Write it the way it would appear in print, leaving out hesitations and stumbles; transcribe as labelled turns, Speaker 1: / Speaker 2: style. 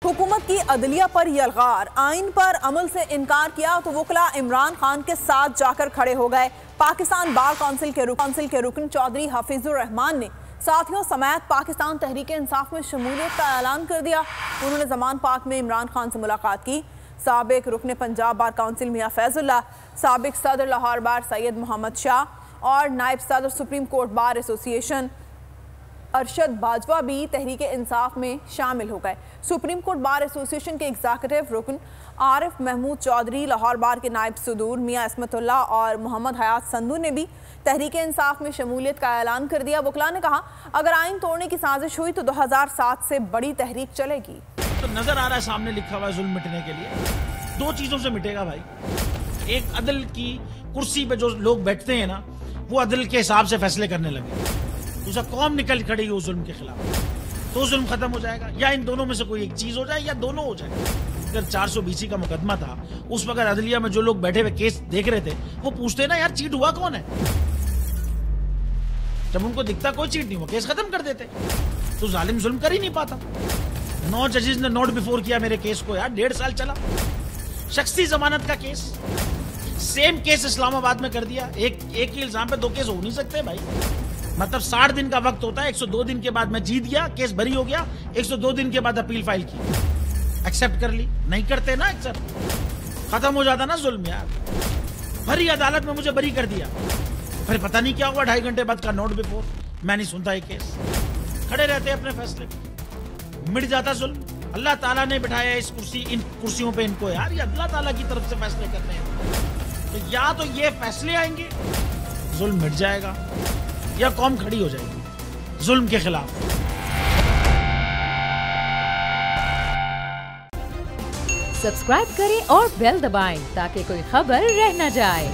Speaker 1: हुकूमत की अदलिया पर यलगार, आइन पर अमल से इनकार किया तो वकला इमरान खान के साथ जाकर खड़े हो गए। पाकिस्तान बार काउंसिल के रुकन चौधरी हफीजुर रहमान ने साथियों समेत पाकिस्तान तहरीक इंसाफ में शमूलियत का ऐलान कर दिया। उन्होंने जमान पार्क में इमरान खान से मुलाकात की। साबिक रुकन पंजाब बार काउंसिल मियां फैजुल्लाह, साबिक सदर लाहौर बार सैयद मोहम्मद शाह और नायब सदर supreme court bar association Arshad Bajwa भी तहरीक इंसाफ में शामिल हो गए। सुप्रीम कोर्ट बार एसोसिएशन के एग्जीक्यूटिव रुकन आरिफ महमूद चौधरी, लाहौर बार के नायब सदूर मियां इसमतुल्लाह और मोहम्मद हयात संधू ने भी तहरीक इंसाफ में शमूलियत का ऐलान कर दिया। वकला ने कहा, अगर आइन तोड़ने की साजिश हुई तो 2007 से बड़ी तहरीक चलेगी।
Speaker 2: तो नजर आ रहा है सामने लिखा हुआ है जुल्म मिटने के लिए। दो चीजों से मिटेगा भाई, एक अदल की कुर्सी पे जो लोग बैठते हैं ना, वो अदल के हिसाब से फैसले करने लगे। दूसरा कौम निकल खड़ी हो जुल्म के खिलाफ, तो जुल्म खत्म हो जाएगा। या इन दोनों में से कोई एक चीज हो जाए या दोनों हो जाए। अगर 420 का मुकदमा था, उस वक्त अदलिया में जो लोग बैठे हुए केस देख रहे थे, वो पूछते ना यार चीट हुआ कौन है। जब उनको दिखता कोई चीट नहीं हुआ, केस खत्म कर देते। तो जालिम जुल्म कर ही नहीं पाता। 9 जजेस ने नोट बिफोर किया मेरे केस को यार, 1.5 साल चला। शख्सी जमानत का केस, सेम केस इस्लामाबाद में कर दिया। एक ही इल्जाम पे 2 केस हो नहीं सकते भाई। मतलब 60 दिन का वक्त होता है। 102 दिन के बाद मैं जीत गया, केस बरी हो गया। 102 दिन के बाद अपील फाइल की, एक्सेप्ट कर ली। नहीं करते ना एक्सेप्ट, खत्म हो जाता ना जुल्म यार। भरी अदालत में मुझे बरी कर दिया, फिर पता नहीं क्या हुआ 2.5 घंटे बाद का नोट बिफोर। मैं नहीं सुनता ये केस, खड़े रहते अपने फैसले, मिट जाता जुल्म। अल्लाह ताला ने बिठाया इस इन कुर्सियों पे इनको यार, ये अल्लाह ताला की तरफ से फैसले करने हैं। तो या तो ये फैसले आएंगे, जुल्म मिट जाएगा, या कौम खड़ी हो जाएगी जुल्म के खिलाफ।
Speaker 3: सब्सक्राइब करें और बेल दबाएं ताकि कोई खबर रह न जाए।